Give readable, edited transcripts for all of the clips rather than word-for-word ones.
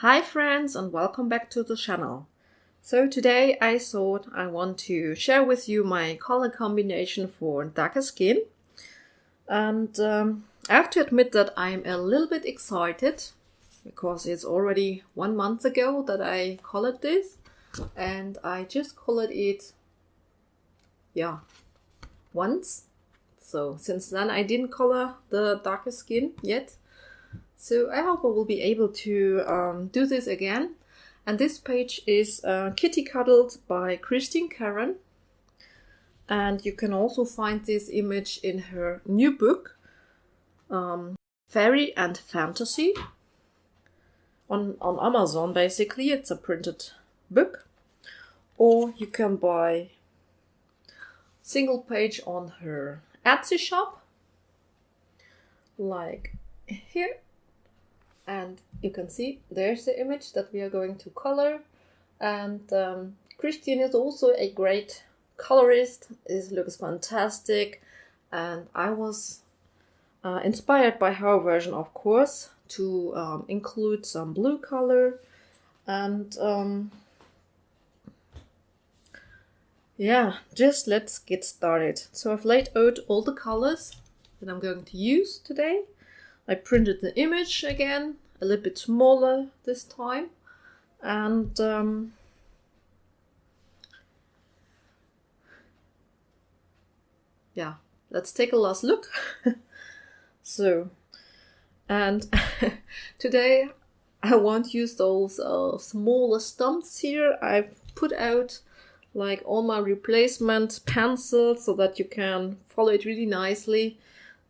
Hi friends and welcome back to the channel. So today I thought I want to share with you my color combination for darker skin. And I have to admit that I'm a little bit excited because it's already 1 month ago that I colored this. And I just colored it, once. So since then I didn't color the darker skin yet. So I hope I will be able to do this again. And this page is Kitty Cuddles by Christine Karron. And you can also find this image in her new book, Fairy and Fantasy, on Amazon basically. It's a printed book. Or you can buy single page on her Etsy shop, like here. And you can see there's the image that we are going to color. And Christine is also a great colorist. It looks fantastic. And I was inspired by her version, of course, to include some blue color. And just let's get started. So I've laid out all the colors that I'm going to use today. I printed the image again, a little bit smaller this time. And let's take a last look. And today I won't use those smaller stumps here. I've put out like all my replacement pencils so that you can follow it really nicely.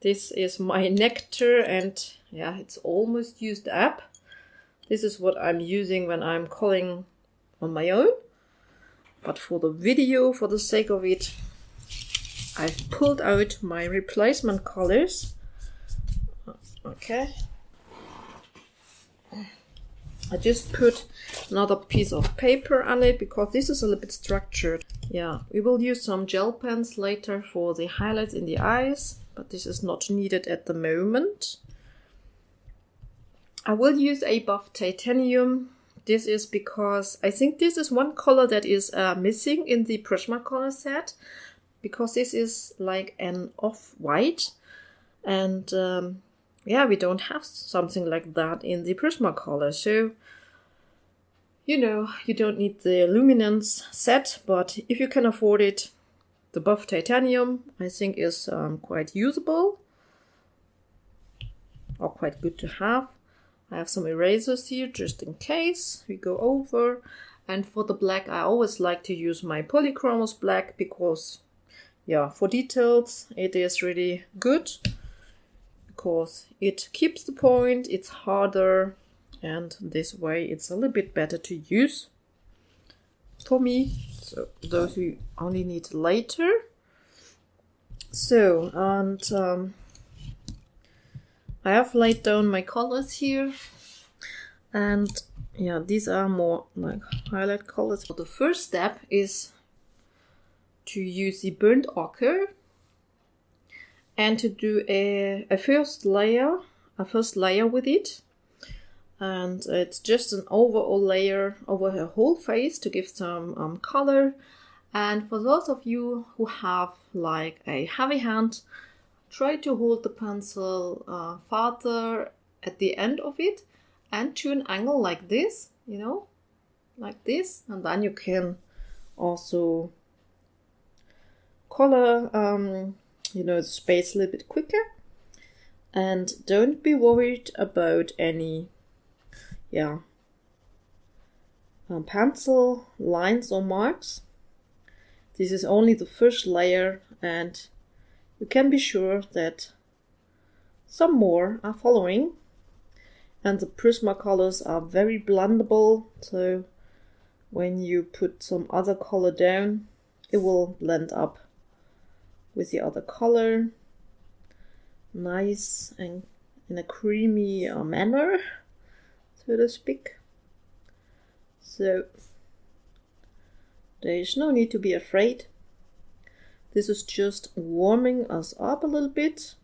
This is my Nectar, and it's almost used up. This is what I'm using when I'm coloring on my own. But for the video, for the sake of it, I've pulled out my replacement colors. Okay. I just put another piece of paper on it because this is a little bit structured. Yeah, we will use some gel pens later for the highlights in the eyes, but this is not needed at the moment. I will use a buff titanium. This is because I think this is one color that is missing in the Prismacolor set, because this is like an off-white, and we don't have something like that in the Prismacolor. So you don't need the Luminance set, but if you can afford it, the buff titanium I think is quite usable or quite good to have. I have some erasers here just in case we go over. And for the black, I always like to use my Polychromos black because for details it is really good, because it keeps the point, it's harder, and this way it's a little bit better to use for me. So those who only need later. So, and I have laid down my colors here, and these are more like highlight colors. So the first step is to use the Burnt Ochre and to do a first layer with it. And it's just an overall layer over her whole face to give some color. And for those of you who have like a heavy hand, try to hold the pencil farther at the end of it and to an angle like this, like this. And then you can also color the space a little bit quicker. And don't be worried about any pencil lines or marks. This is only the first layer, and you can be sure that some more are following. And the Prismacolors are very blendable, so when you put some other color down, it will blend up with the other color nice and in a creamy manner, so to speak. So there is no need to be afraid. This is just warming us up a little bit,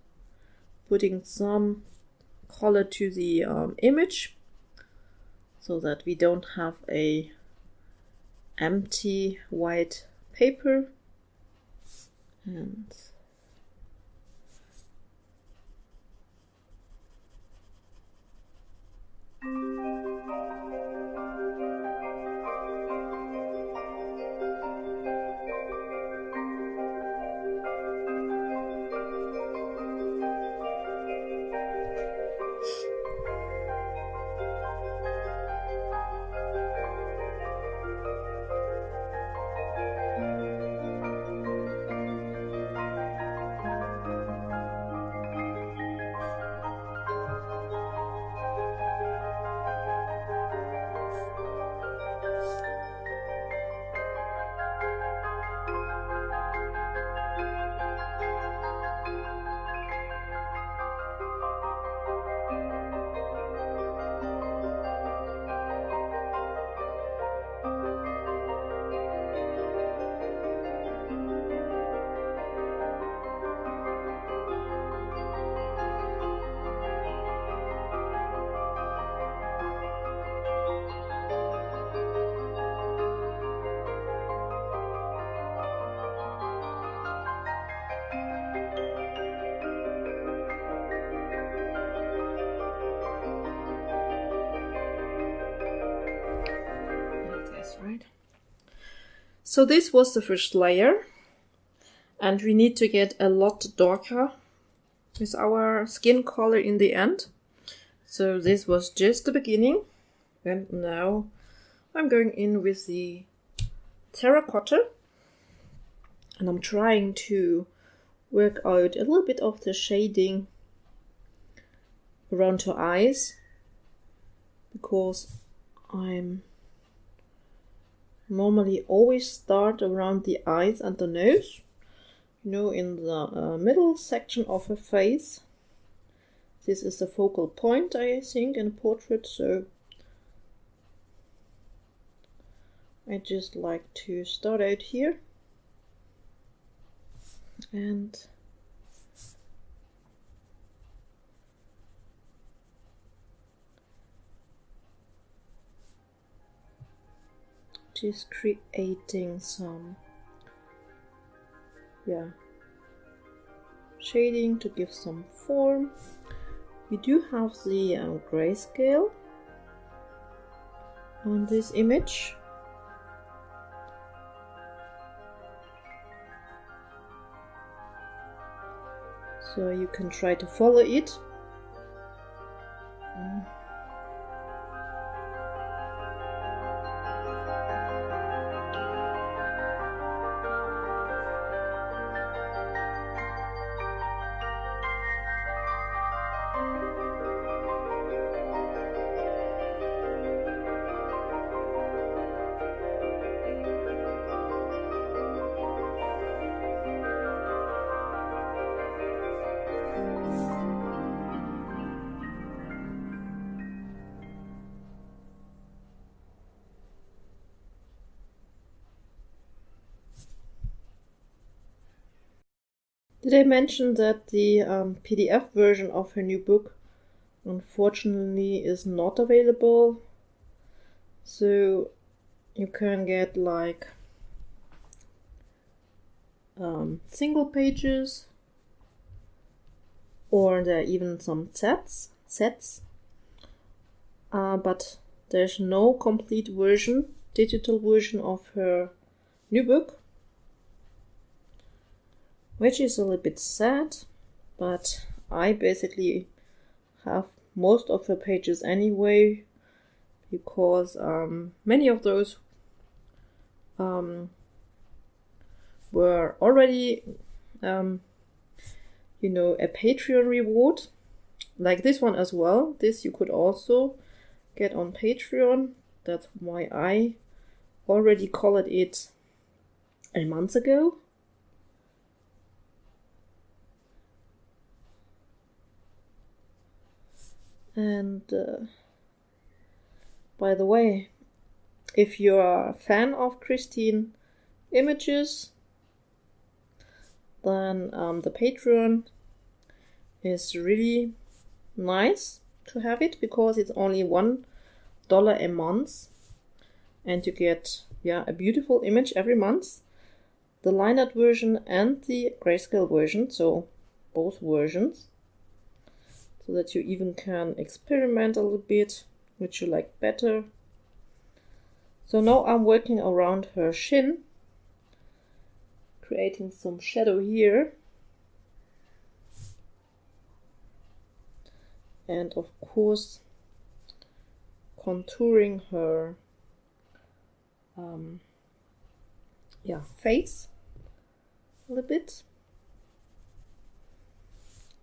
putting some color to the image. so that we don't have a empty white paper. And right. So this was the first layer, and we need to get a lot darker with our skin color in the end. So this was just the beginning, and now I'm going in with the Terracotta, and I'm trying to work out a little bit of the shading around her eyes, because I'm normally always start around the eyes and the nose, you know, in the middle section of her face. This is the focal point, I think, in a portrait, so I just like to start out here and just creating some shading to give some form. We do have the grayscale on this image, so you can try to follow it. Did I mention that the PDF version of her new book unfortunately is not available? So you can get like single pages, or there are even some sets, but there's no complete version, digital version of her new book, which is a little bit sad, but I basically have most of her pages anyway, because many of those were already you know, a Patreon reward, like this one as well. This you could also get on Patreon. That's why I already colored it a month ago. And by the way, if you're a fan of Christine images, then the Patreon is really nice to have it, because it's only $1 $1 a month, and you get, yeah, a beautiful image every month. The line art version and the grayscale version, so both versions, so that you even can experiment a little bit which you like better. So now I'm working around her chin, creating some shadow here, and of course contouring her face a little bit.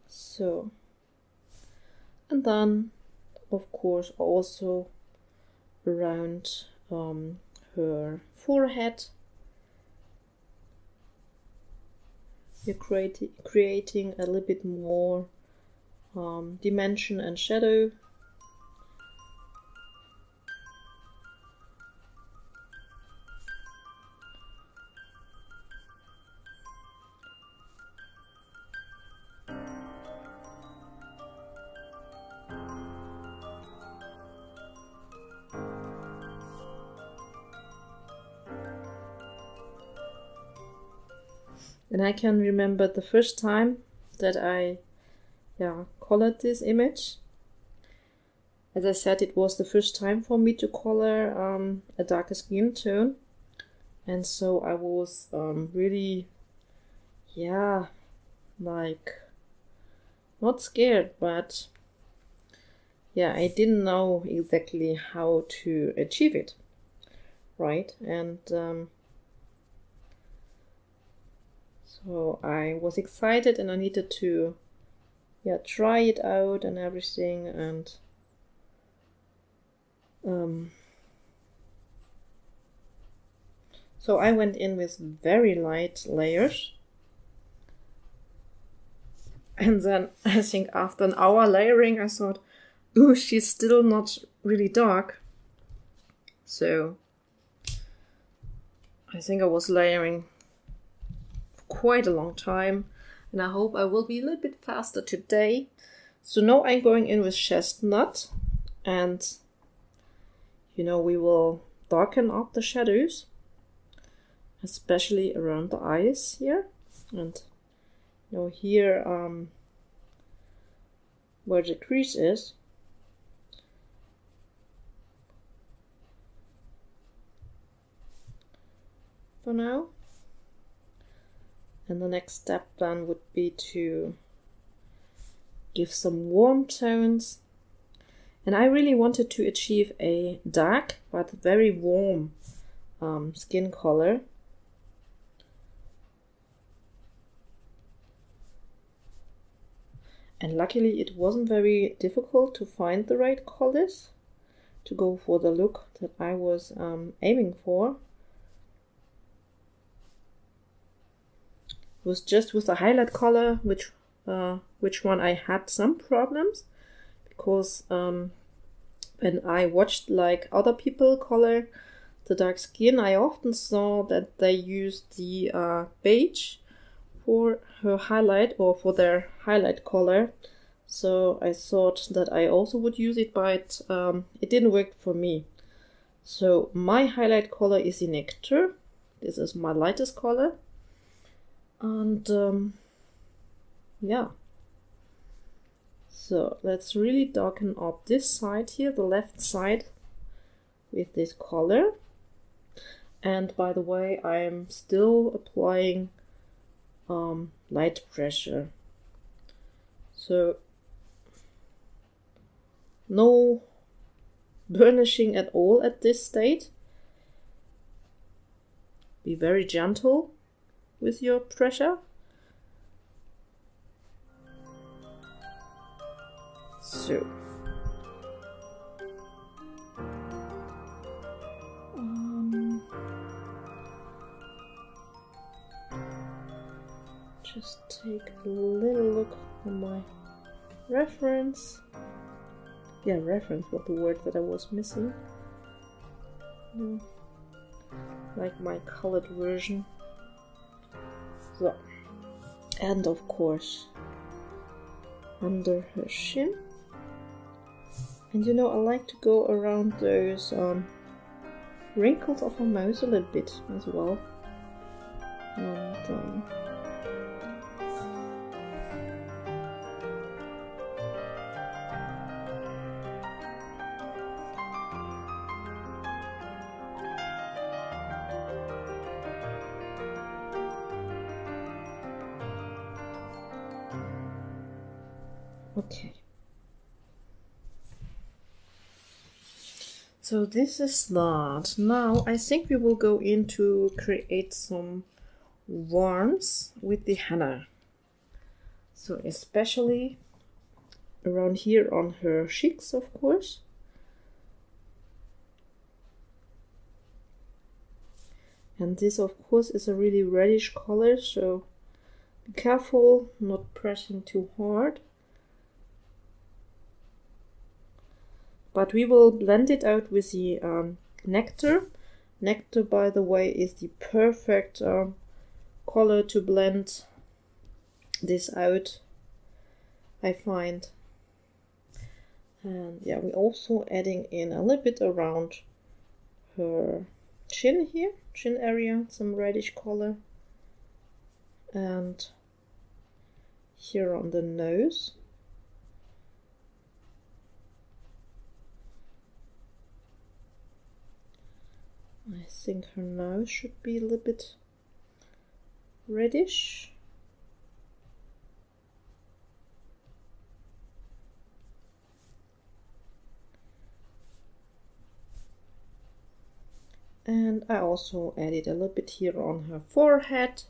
So, and then of course also around her forehead, you're creating a little bit more dimension and shadow. And I can remember the first time that I colored this image. As I said, it was the first time for me to color a darker skin tone, and so I was really, like, not scared, but I didn't know exactly how to achieve it, right? And so I was excited, and I needed to try it out and everything, and so I went in with very light layers, and then I think after an hour layering I thought, ooh, she's still not really dark. So I think I was layering quite a long time, and I hope I will be a little bit faster today. So now I'm going in with Chestnut, and we will darken up the shadows, especially around the eyes here, and here where the crease is. For now. And the next step then would be to give some warm tones. And I really wanted to achieve a dark but very warm skin color. And luckily it wasn't very difficult to find the right colors to go for the look that I was aiming for. It was just with the highlight color, which one I had some problems, because when I watched like other people color the dark skin, I often saw that they used the beige for her highlight, or for their highlight color. So I thought that I also would use it, but it didn't work for me. So my highlight color is in Nectar. This is my lightest color. And so let's really darken up this side here, the left side, with this color. And by the way, I'm still applying light pressure, so no burnishing at all at this state. Be very gentle with your pressure. So just take a little look on my reference. Reference was the word that I was missing. Like my colored version. So, and of course under her chin. And you know, I like to go around those wrinkles of her nose a little bit as well. And okay. So this is that. Now I think we will go in to create some warmth with the henna. So especially around here on her cheeks, of course. And this, of course, is a really reddish color, so be careful not pressing too hard. But we will blend it out with the Nectar. Nectar, by the way, is the perfect color to blend this out, I find. And yeah, we're also adding in a little bit around her chin here, chin area, some reddish color. And here on the nose. I think her nose should be a little bit reddish. And I also added a little bit here on her forehead.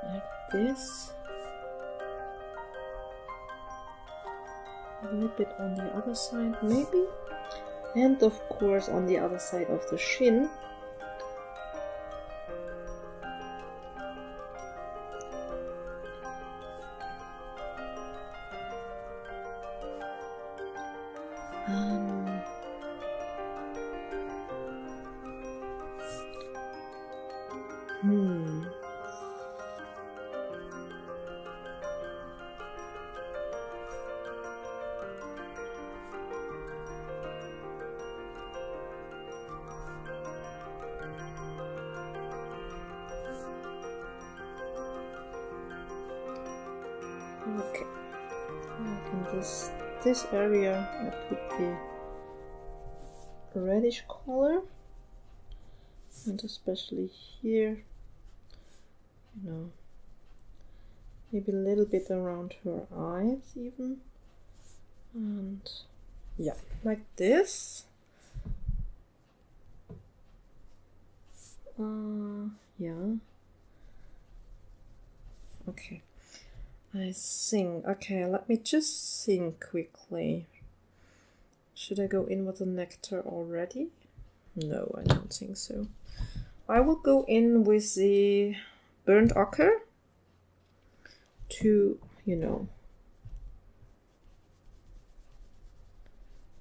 Like this. A little bit on the other side maybe, and of course on the other side of the chin. Okay, like in this area I put the reddish color, and especially here, you know, maybe a little bit around her eyes even, and yeah, like this. Yeah, okay. I think, okay, let me just think quickly. Should I go in with the Nectar already? No, I don't think so. I will go in with the Burnt Ochre to, you know,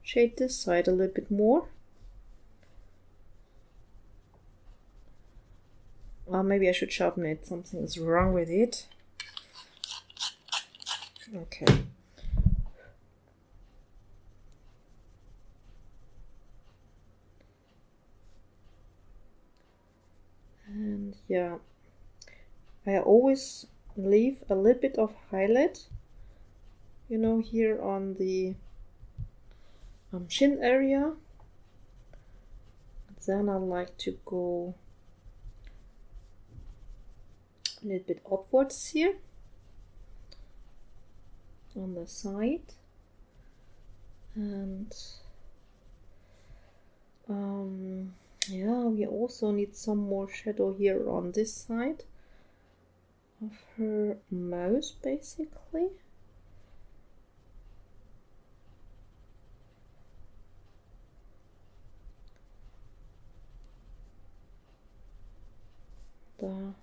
shade this side a little bit more. Maybe I should sharpen it, something is wrong with it. Okay. And yeah, I always leave a little bit of highlight, you know, here on the chin area. Then I like to go a little bit upwards here on the side, and yeah, we also need some more shadow here on this side of her mouth, basically.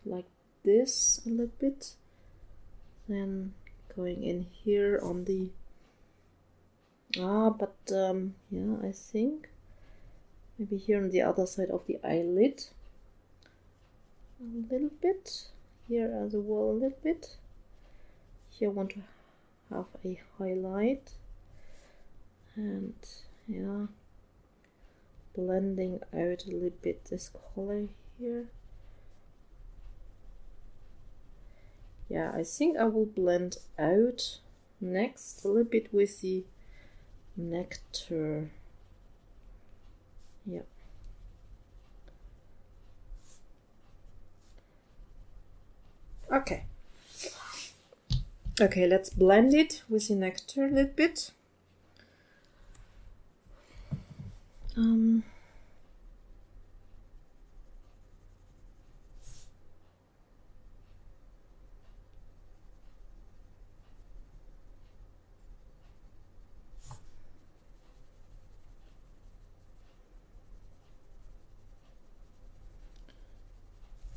Like this a little bit, then going in here on the yeah, I think maybe here on the other side of the eyelid, a little bit, here as well a little bit. Here I want to have a highlight, and yeah, blending out a little bit this color here. Yeah, I think I will blend out next a little bit with the Nectar. Yeah. Okay. Okay, let's blend it with the Nectar a little bit.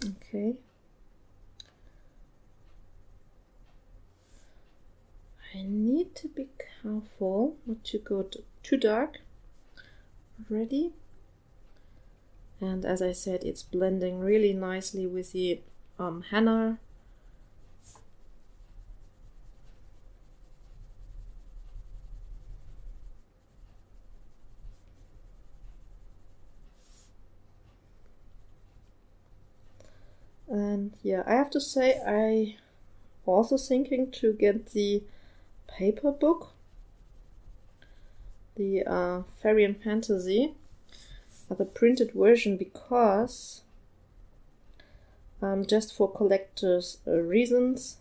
Okay. I need to be careful not to go too dark already. And as I said, it's blending really nicely with the henna. And yeah, I have to say, I also thinking to get the paper book, the Fairy and Fantasy, the printed version, because just for collectors reasons,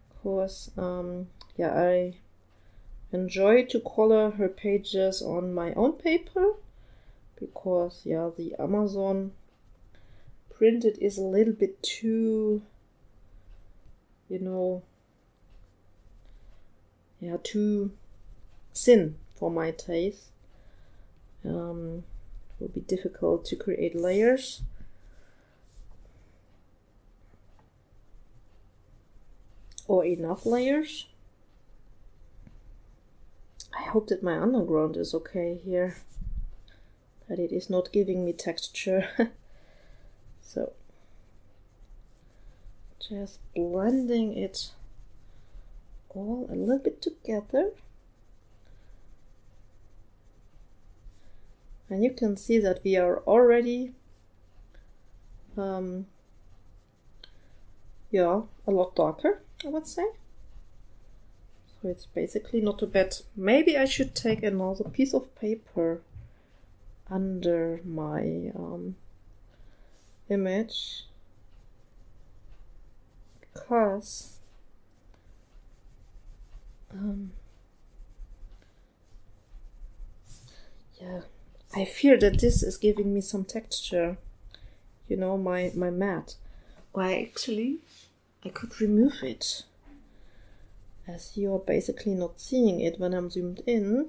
because yeah, I enjoy to color her pages on my own paper, because yeah, the Amazon printed is a little bit too, you know, yeah, too thin for my taste. It will be difficult to create layers. Or enough layers. I hope that my underground is okay here, that it is not giving me texture. So just blending it all a little bit together, and you can see that we are already yeah, a lot darker, I would say. So it's basically not too bad. Maybe I should take another piece of paper under my image, because yeah, I fear that this is giving me some texture, you know, my matte. Why, actually I could remove it, as you're basically not seeing it when I'm zoomed in.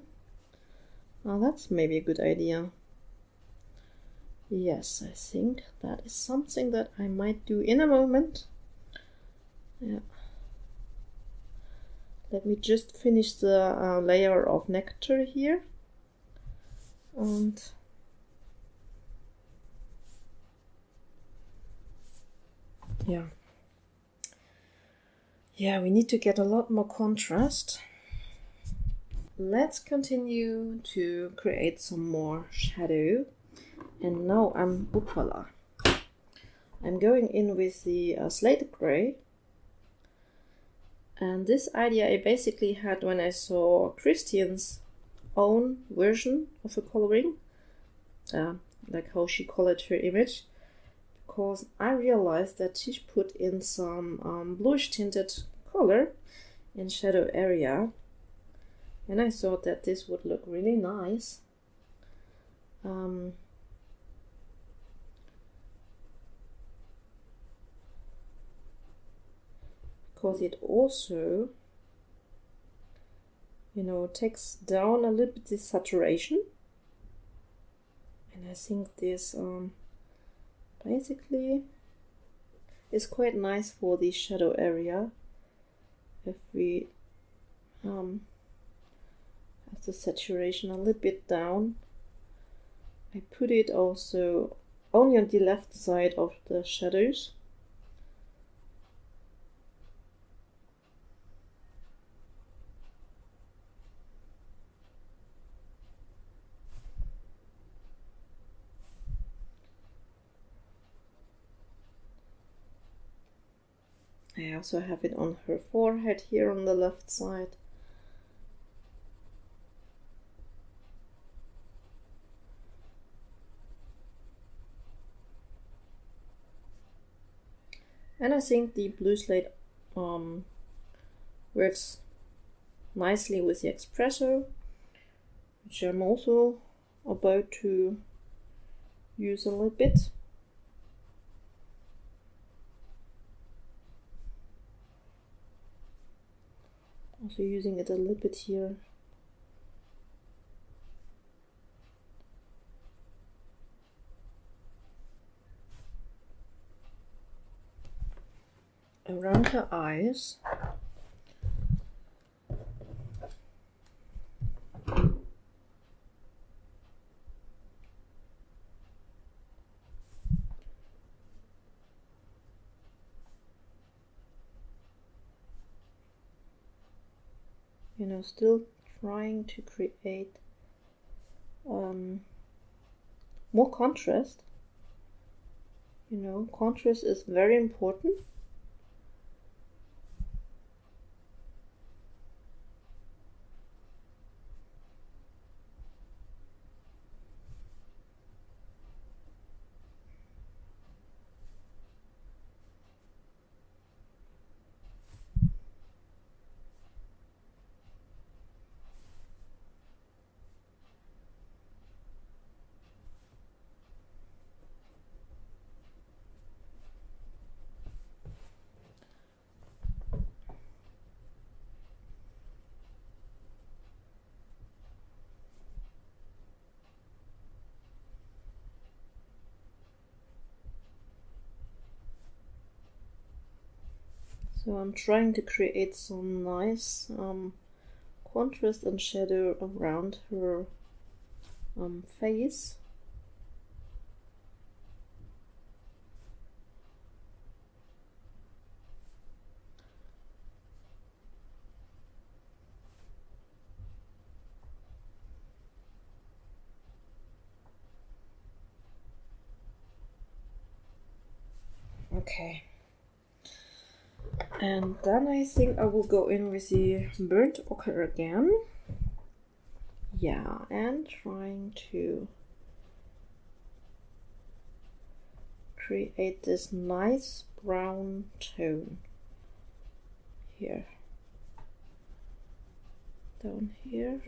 Well, that's maybe a good idea. Yes, I think that is something that I might do in a moment. Yeah. Let me just finish the layer of Nectar here. And yeah. Yeah, we need to get a lot more contrast. Let's continue to create some more shadow. And now voila. I'm going in with the Slate Grey. And this idea I basically had when I saw Christine's own version of a coloring, like how she colored her image, because I realized that she put in some bluish tinted color in shadow area, and I thought that this would look really nice. Because it also, you know, takes down a little bit the saturation, and I think this basically is quite nice for the shadow area. If we have the saturation a little bit down, I put it also only on the left side of the shadows. I also have it on her forehead here on the left side. And I think the blue slate works nicely with the Espresso, which I'm also about to use a little bit. Also using it a little bit here. Around her eyes. You know, still trying to create more contrast. You know, contrast is very important. So I'm trying to create some nice contrast and shadow around her face. Okay. And then I think I will go in with the Burnt Ochre again. Yeah, and trying to create this nice brown tone here. Down here.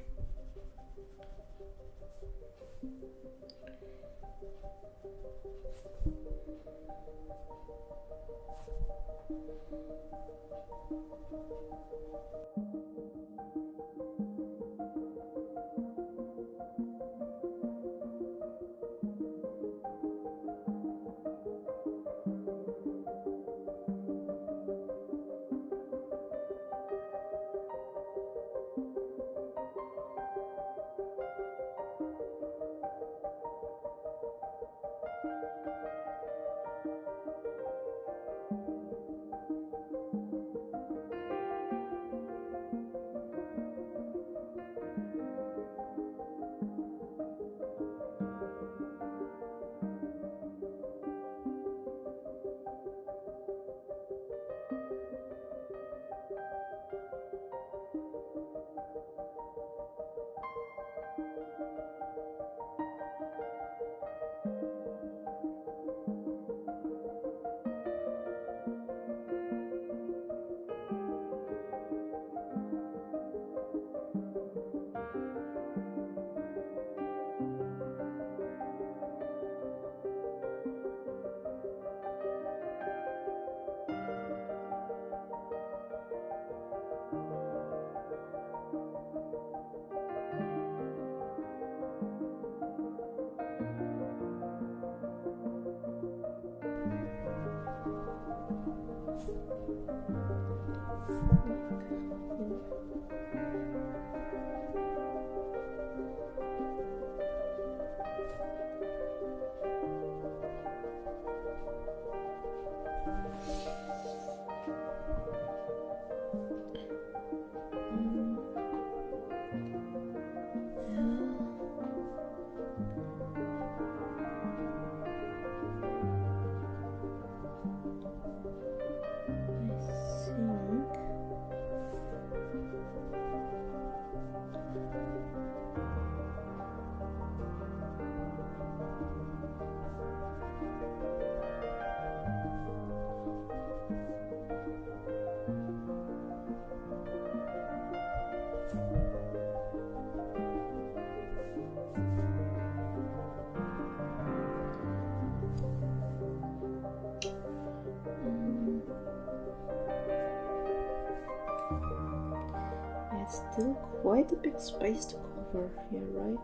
Still quite a big space to cover here, right?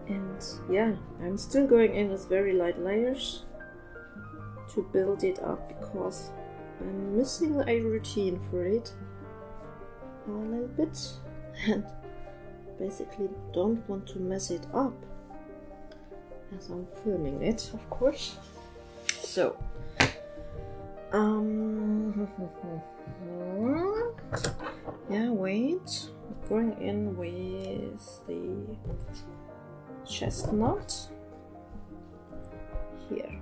And yeah, I'm still going in with very light layers to build it up because I'm missing a routine for it a little bit and basically don't want to mess it up as I'm filming it, of course. So yeah, wait, going in with the Chestnut here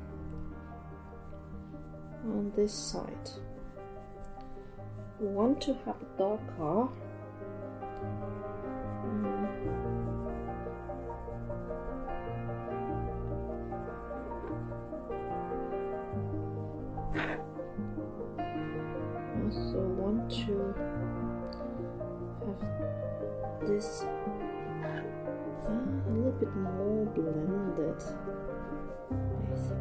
on this side. We want to have it darker. Also want to have this a little bit more blended, basically.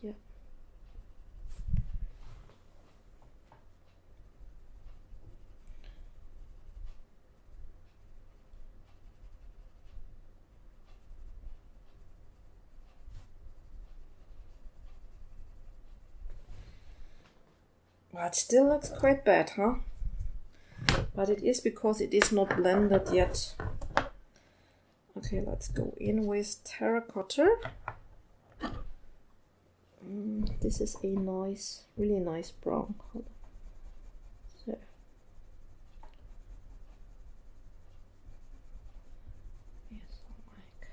Yeah. Well, it still looks quite bad, huh? But it is because it is not blended yet. Okay, let's go in with Terracotta. This is a nice, really nice brown color. So. Yes, I like.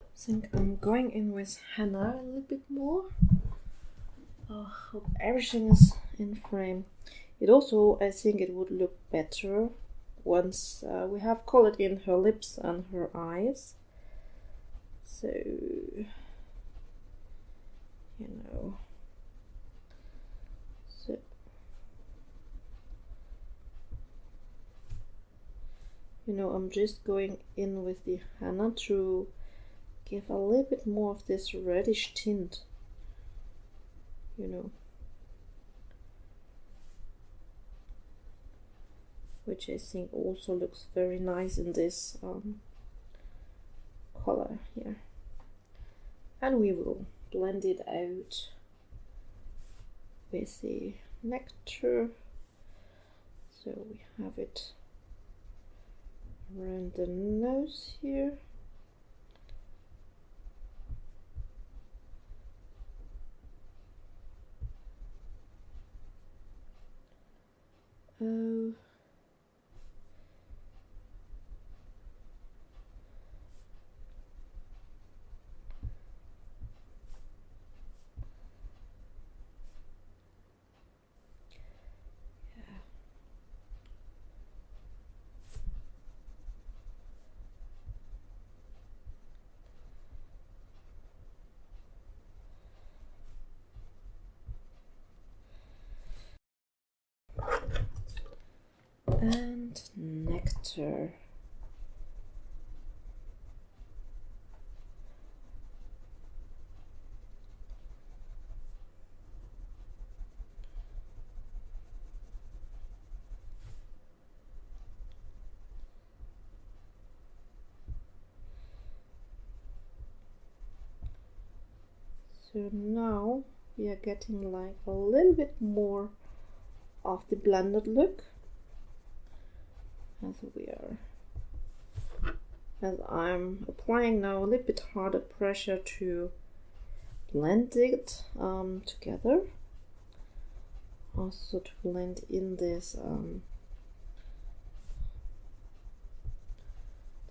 I think I'm going in with henna a little bit more. Hope everything is in frame. It also, I think it would look better once we have colored in her lips and her eyes. So, you know. So, I'm just going in with the henna to give a little bit more of this reddish tint, which I think also looks very nice in this color here. And we will blend it out with the Nectar. So we have it around the nose here. and Nectar. So now we are getting like a little bit more of the blended look as I'm applying now a little bit harder pressure to blend it together. Also to blend in this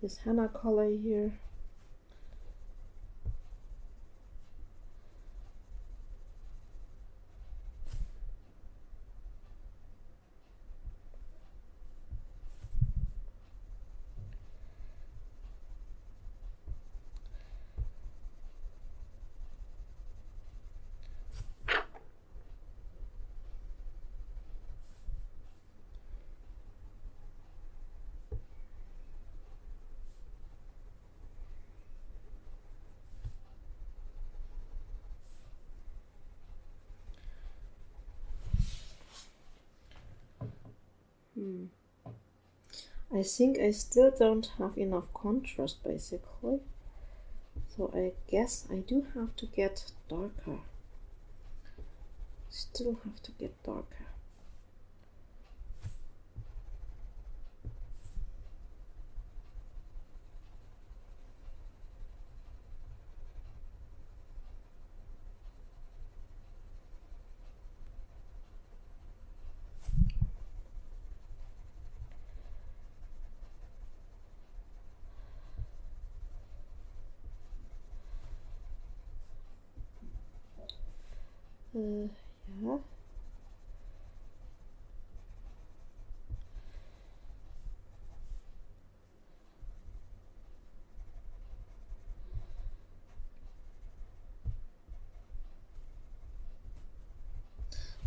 this henna color here. I think I still don't have enough contrast basically, so I guess I do have to get darker. Still have to get darker. Yeah.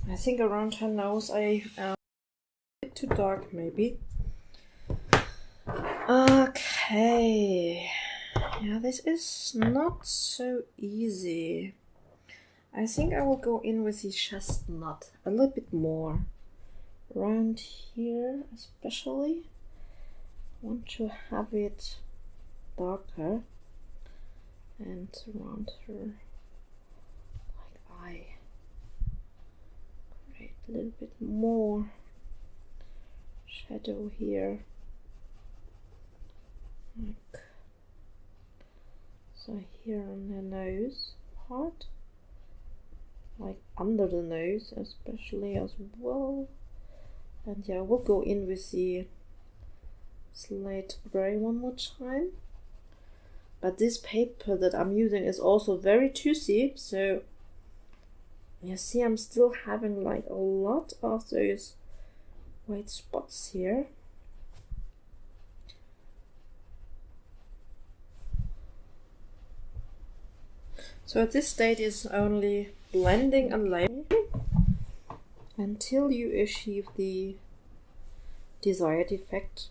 I think around her nose I a bit too dark maybe. Okay. Yeah, this is not so easy. I think I will go in with the chestnut a little bit more. Around here especially. I want to have it darker. And around her like eye. Create a little bit more shadow here. Like so here on the nose part. Like under the nose especially as well. And yeah, we'll go in with the Slate Grey one more time. But this paper that I'm using is also very juicy, so you see I'm still having like a lot of those white spots here. So at this stage is only blending and layering until you achieve the desired effect,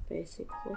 basically.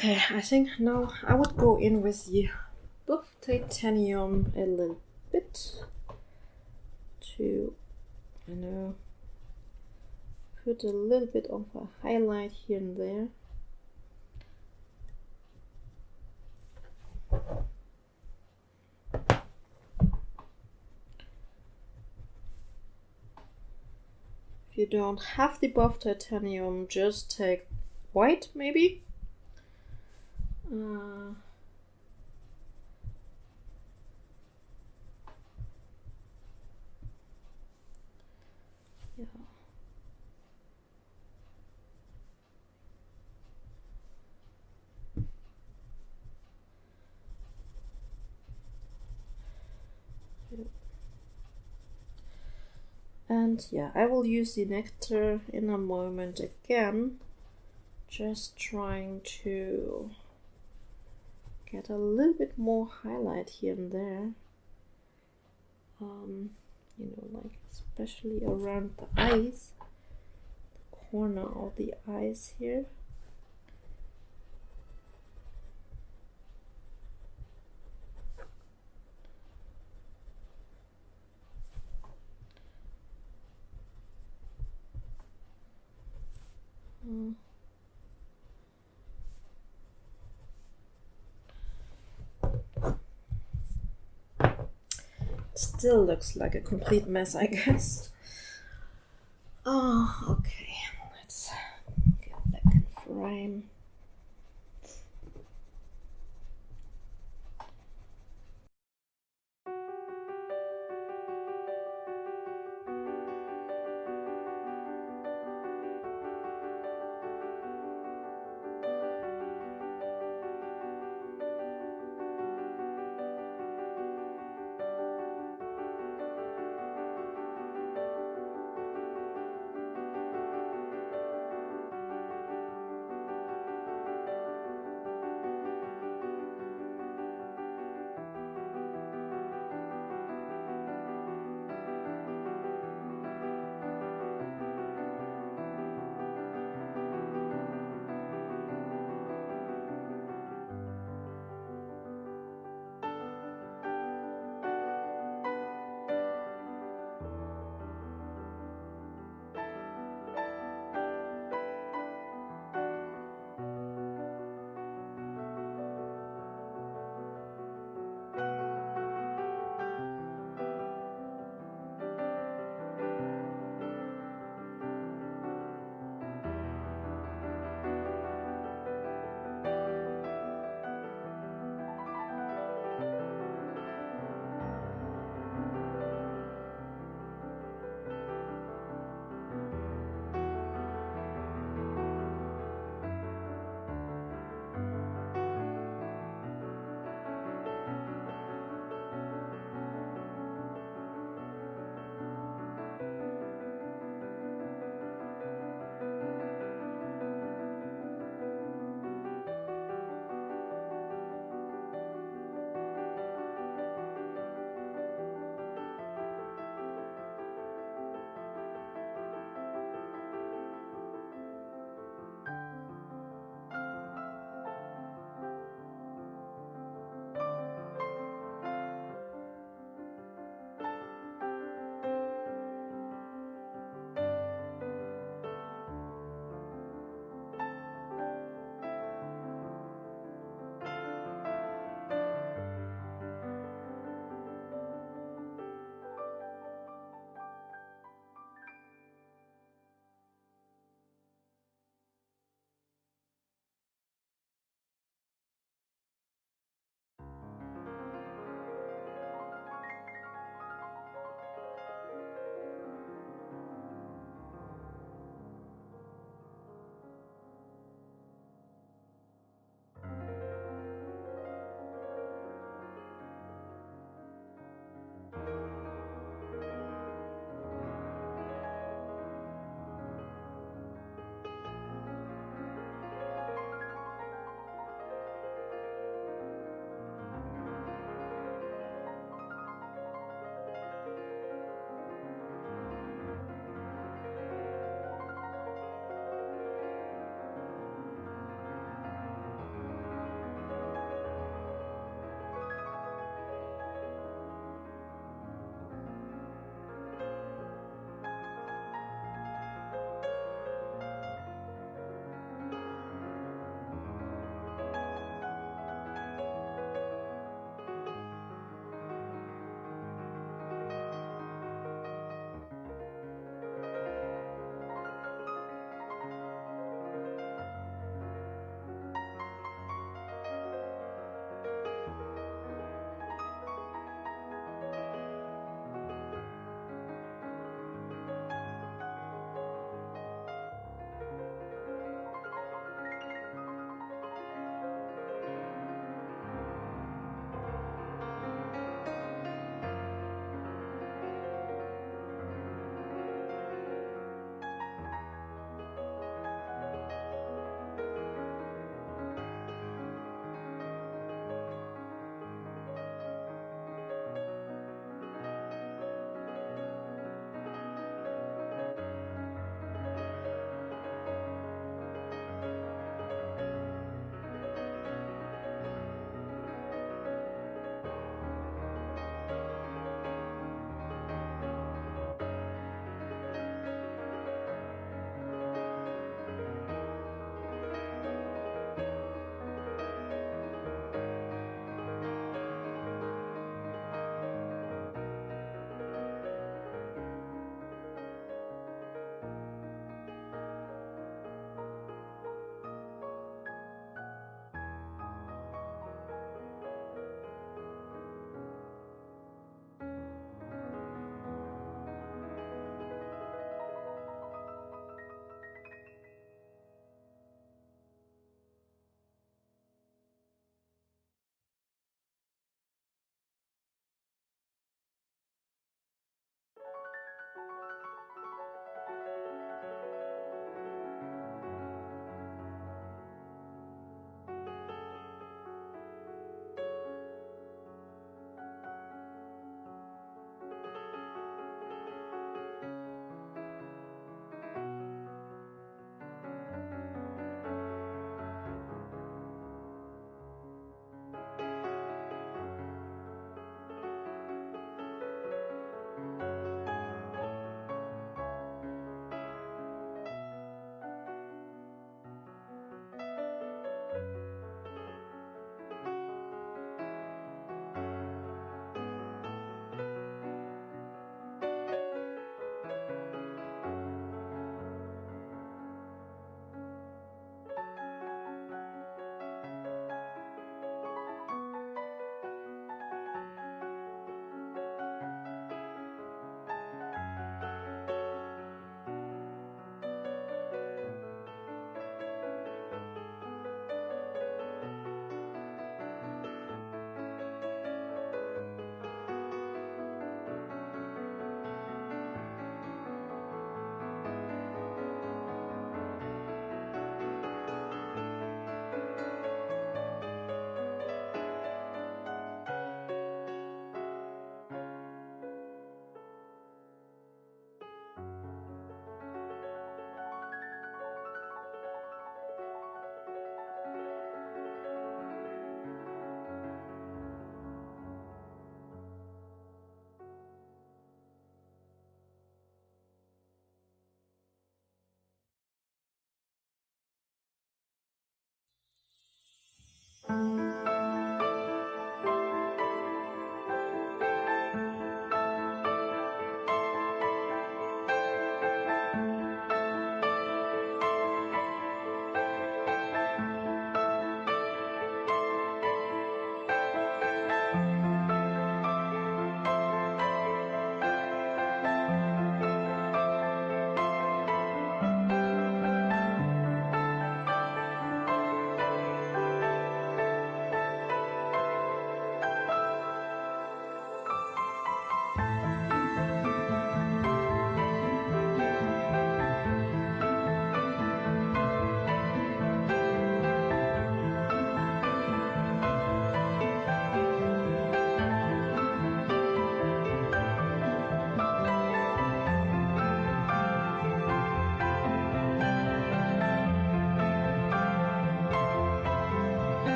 Okay, I think now I would go in with the buff titanium a little bit to, you know, put a little bit of a highlight here and there. If you don't have the buff titanium, just take white maybe. Yeah. And yeah, I will use the Nectar in a moment again. Just trying to get a little bit more highlight here and there. You know, like especially around the eyes, the corner of the eyes here. Still looks like a complete mess, I guess. Oh, okay. Let's get back in frame.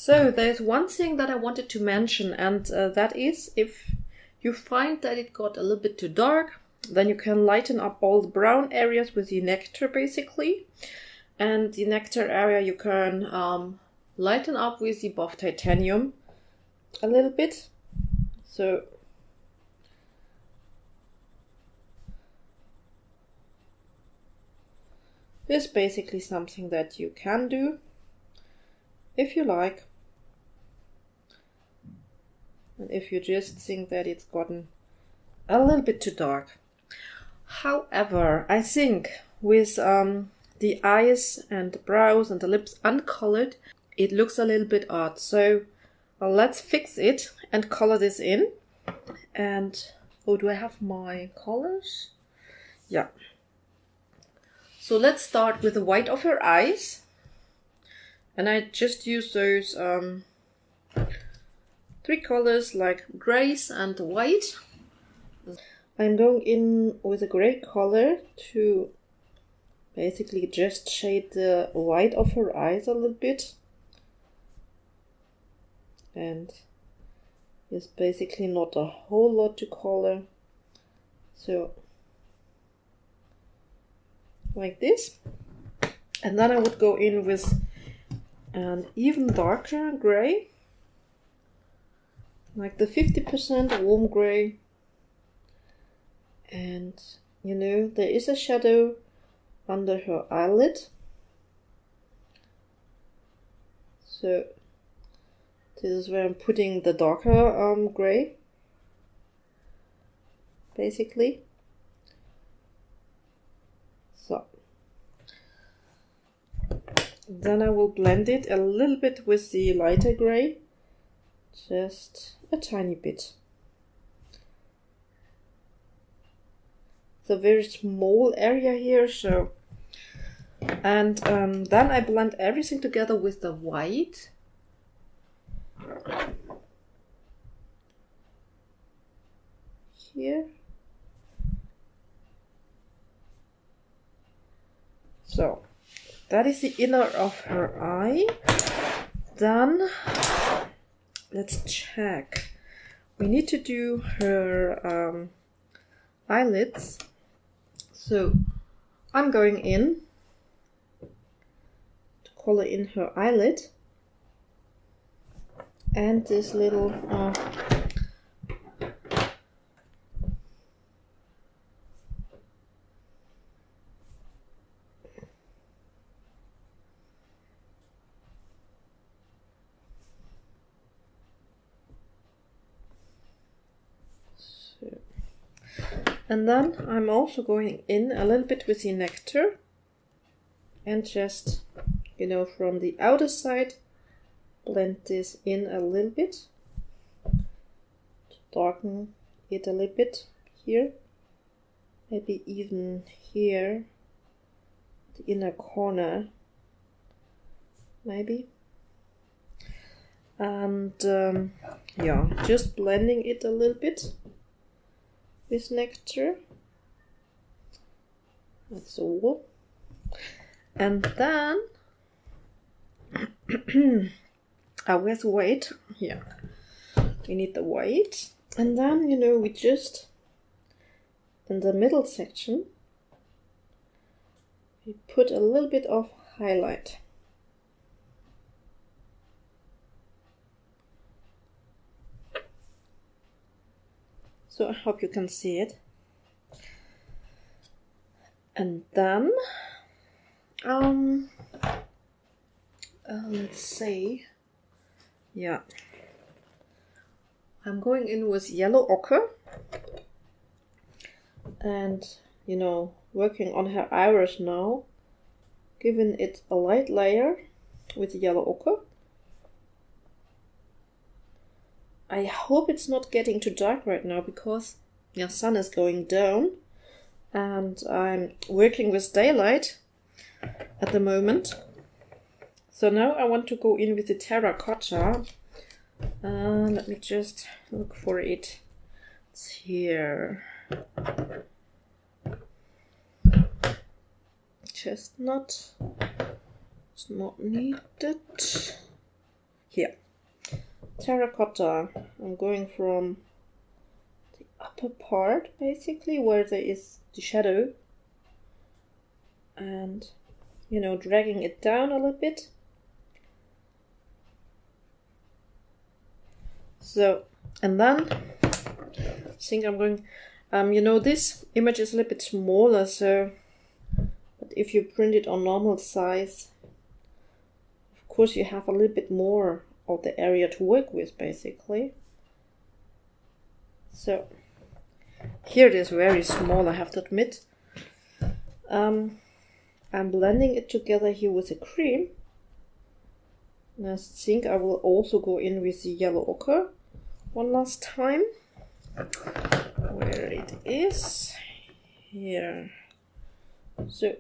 So there's one thing that I wanted to mention, and that is if you find that it got a little bit too dark, then you can lighten up all the brown areas with the Nectar basically. And the Nectar area you can lighten up with the buff titanium a little bit. So this is basically something that you can do if you like. And if you just think that it's gotten a little bit too dark. However, I think with the eyes and the brows and the lips uncolored, it looks a little bit odd. So let's fix it and color this in. And, oh, do I have my colors? Yeah. So let's start with the white of her eyes. And I just use those 3 colors like grays and white. I'm going in with a gray color to basically just shade the white of her eyes a little bit. And it's basically not a whole lot to color. So like this. And then I would go in with an even darker gray. Like the 50% warm gray. And, you know, there is a shadow under her eyelid. So this is where I'm putting the darker gray, basically. So then I will blend it a little bit with the lighter gray, just a tiny bit. It's a very small area here, so. And then I blend everything together with the white. Here. So that is the inner of her eye. Then let's check. We need to do her eyelids. So I'm going in to color in her eyelid. And this little and then I'm also going in a little bit with the Nectar and just, you know, from the outer side blend this in a little bit to darken it a little bit here, maybe even here, the inner corner, maybe. And yeah, just blending it a little bit with Nectar. That's all. And then where's the white? Yeah, we need the white. And then, you know, we just in the middle section we put a little bit of highlight. So I hope you can see it. And then let's see. Yeah, I'm going in with Yellow Ochre and, you know, working on her iris now, giving it a light layer with Yellow Ochre. I hope it's not getting too dark right now because the sun is going down and I'm working with daylight at the moment. So now I want to go in with the Terracotta. Let me just look for it. It's here. Chestnut. It's not needed. here. Terracotta. I'm going from the upper part, basically, where there is the shadow. And, you know, dragging it down a little bit. So, and then, I think I'm going, you know, this image is a little bit smaller, so, but if you print it on normal size, of course you have a little bit more of the area to work with, basically. So, here it is very small, I have to admit. I'm blending it together here with the cream. And I think I will also go in with the Yellow Ochre one last time. Where it is. Here. So,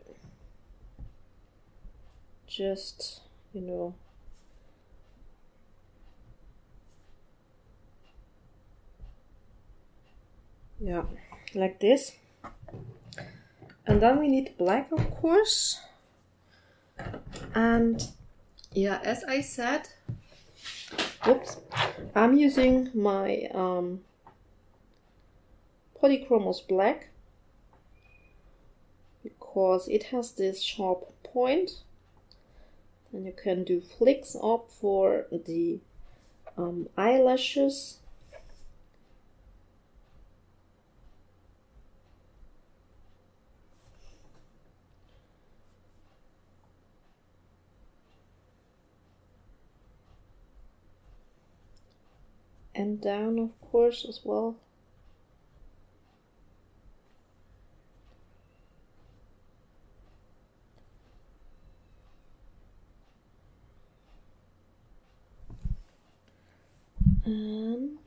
just, you know, yeah, like this. And then we need black, of course. And yeah, as I said, oops, I'm using my Polychromos black because it has this sharp point, and you can do flicks up for the eyelashes. And down, of course, as well. And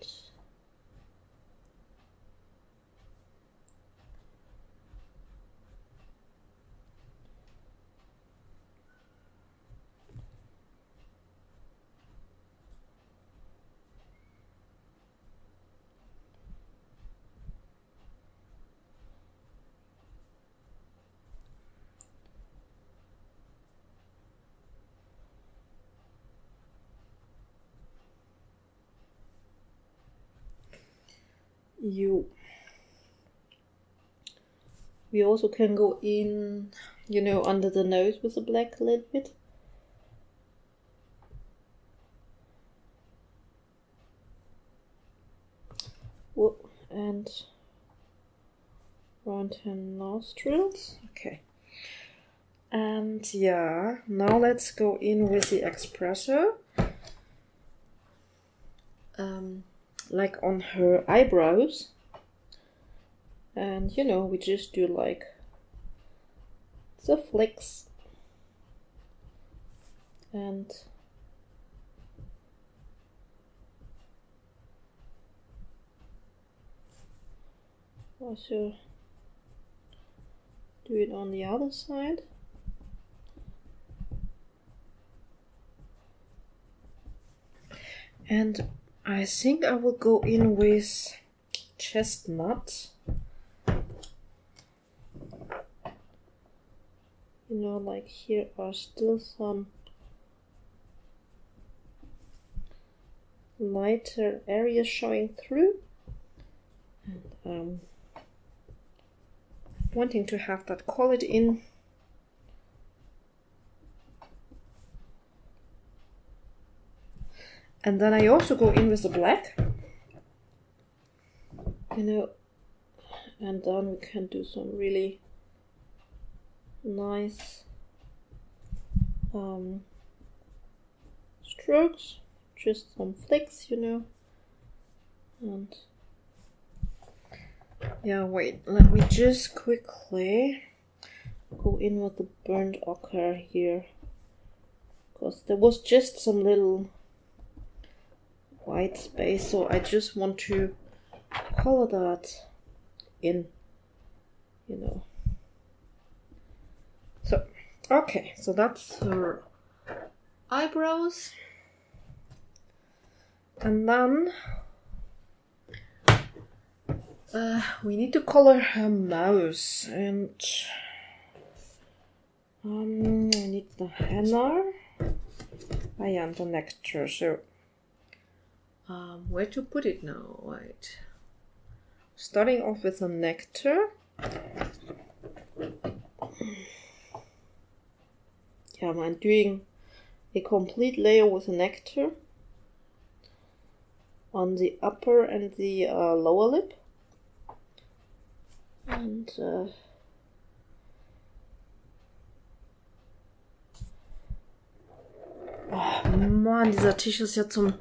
we also can go in, you know, under the nose with the black a little bit. Whoop, and around her nostrils. Okay. And yeah, now let's go in with the Espresso. Like on her eyebrows. And you know, we just do like the flicks. And also do it on the other side. And I think I will go in with Chestnut. You know, like here are still some lighter areas showing through. And wanting to have that colored in. And then I also go in with the black, you know, and then we can do some really nice strokes, just some flicks, you know. And yeah, wait, let me just quickly go in with the Burnt Ochre here, because there was just some little white space, so I just want to color that in, you know. So, okay, so that's her eyebrows. And then we need to color her mouth, and I need the henna. and the Nectar. So where to put it now? Right. Starting off with the Nectar. Yeah, I'm doing a complete layer with the Nectar on the upper and the lower lip. And oh Mann, dieser Tisch ist ja zum...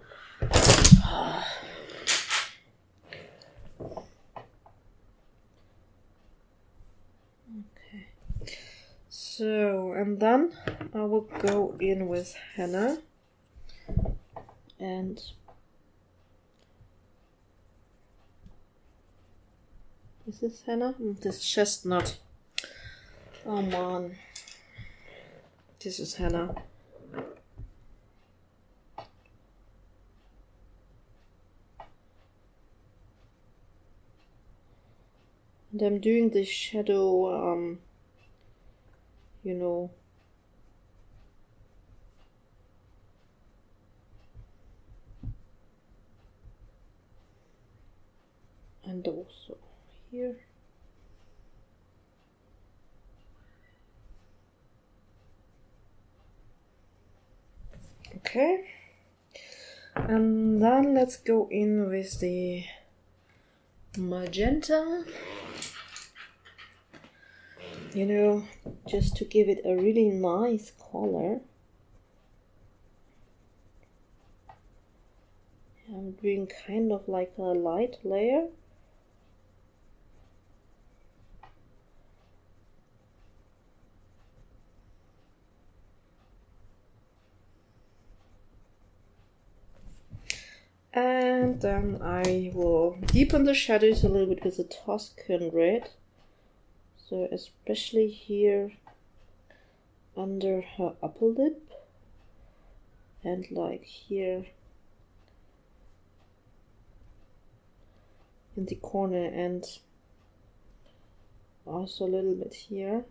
Okay. So, and then I will go in with henna. And is this henna? This is chestnut. Oh man. This is henna. And I'm doing the shadow, you know, and also here. Okay, and then let's go in with the magenta, you know, just to give it a really nice color. I'm doing kind of like a light layer. And then I will deepen the shadows a little bit with the Tuscan Red. So especially here under her upper lip and like here in the corner, and also a little bit here.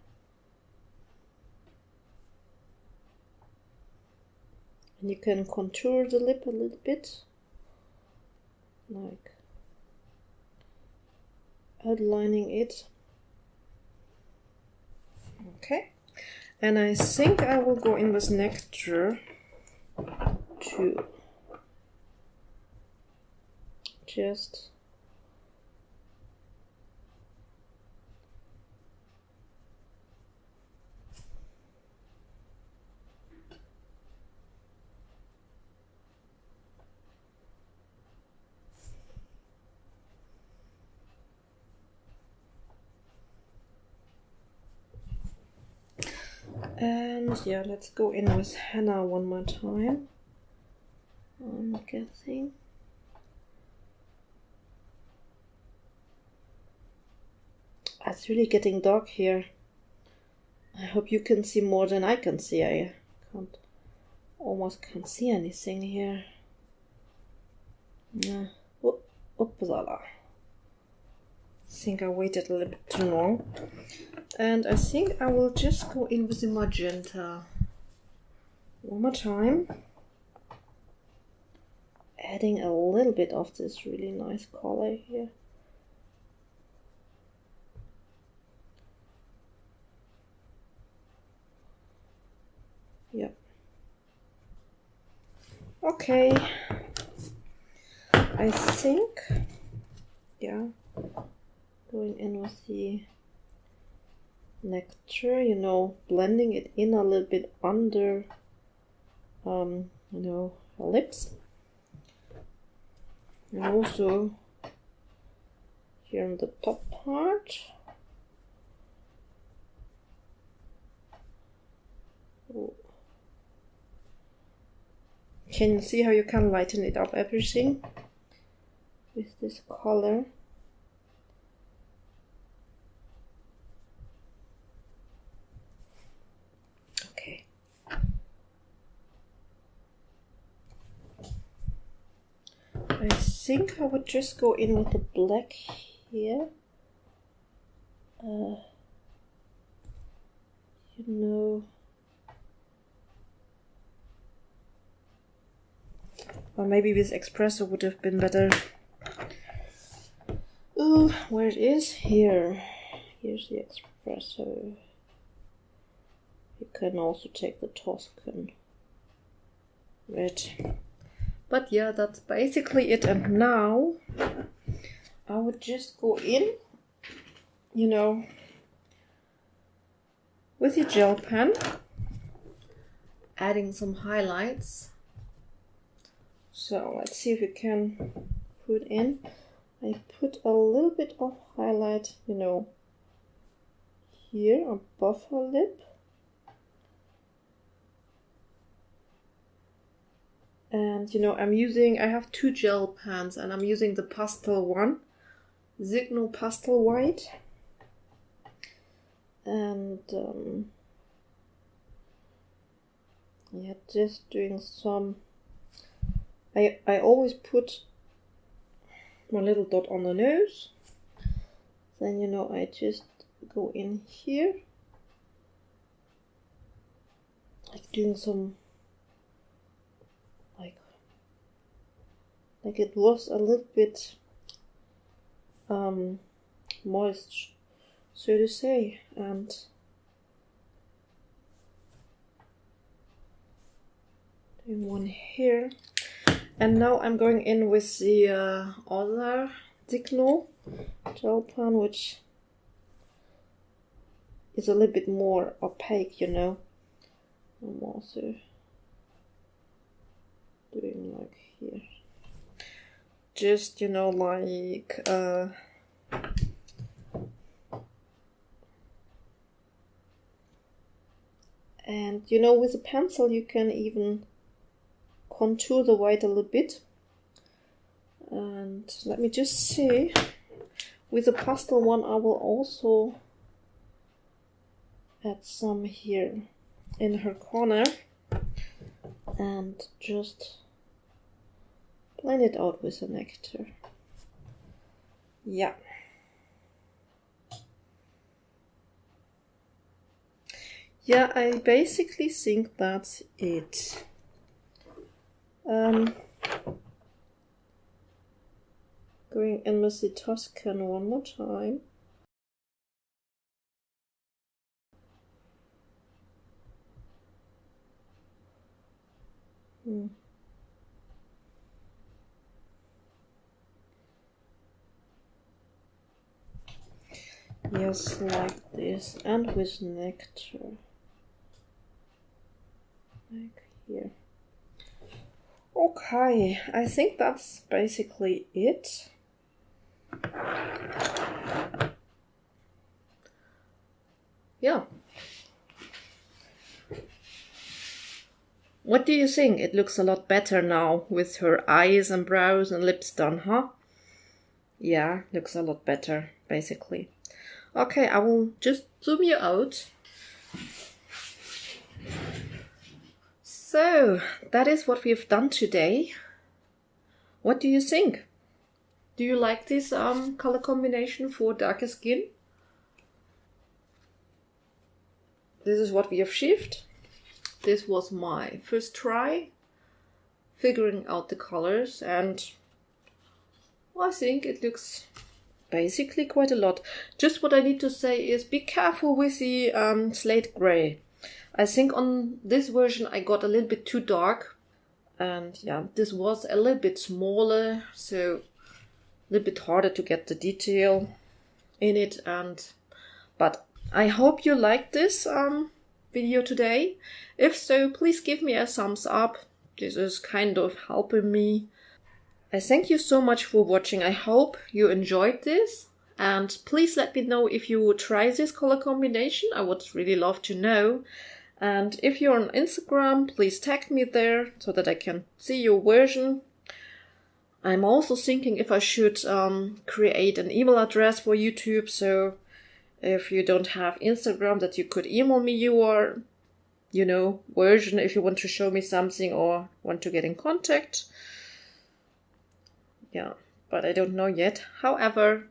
And you can contour the lip a little bit, like outlining it. Okay, and I think I will go in with Nectar to just and yeah, let's go in with henna one more time. I'm guessing. It's really getting dark here. I hope you can see more than I can see. I almost can't see anything here. Yeah. Oopsala. I think I waited a little bit too long. And I think I will just go in with the magenta one more time. Adding a little bit of this really nice color here. Yep. Okay. I think, yeah, going in with the Nectar, you know, blending it in a little bit under, you know, her lips. And also here on the top part. Oh. Can you see how you can lighten it up everything with this color? Okay. I think I would just go in with the black here. You know, Or maybe with Espresso would have been better. Oh, where it is? Here. Here's the Espresso. You can also take the Tuscan Red. But yeah, that's basically it. And now I would just go in, you know, with your gel pen, adding some highlights. So let's see if you can put in. I put a little bit of highlight, you know, here above her lip. And you know, I have two gel pens and I'm using the pastel one, Signal Pastel White. And yeah, just doing some, I always put my little dot on the nose. Then, you know, I just go in here, like doing some, like it was a little bit moist, so to say, and doing one here. And now I'm going in with the other Signal gel pen, which is a little bit more opaque, you know. I'm also doing like here. Just, you know, like and you know, with a pencil you can even contour the white a little bit. And let me just see, with the pastel one I will also add some here in her corner and just blend it out with the Nectar. Yeah. Yeah, I basically think that's it. Going in with the Tuscan one more time. Yes, like this, and with Nectar. Like here. Okay, I think that's basically it. Yeah. What do you think? It looks a lot better now with her eyes and brows and lips done, huh? Yeah, looks a lot better, basically. Okay, I will just zoom you out. So, that is what we've done today. What do you think? Do you like this color combination for darker skin? This is what we have achieved. This was my first try, figuring out the colors, and I think it looks basically quite a lot. Just what I need to say is be careful with the Slate Grey. I think on this version I got a little bit too dark, and yeah, this was a little bit smaller, so a little bit harder to get the detail in it. But I hope you liked this video today. If so, please give me a thumbs up. This is kind of helping me. I thank you so much for watching. I hope you enjoyed this, and please let me know if you would try this color combination. I would really love to know. And if you're on Instagram, please tag me there so that I can see your version. I'm also thinking if I should create an email address for YouTube, so if you don't have Instagram, that you could email me your, you know, version if you want to show me something or want to get in contact. Yeah, but I don't know yet. However,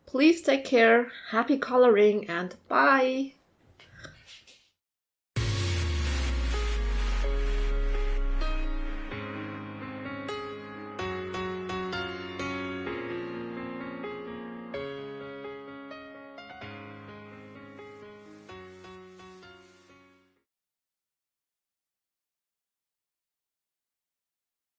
please take care, happy coloring, and bye!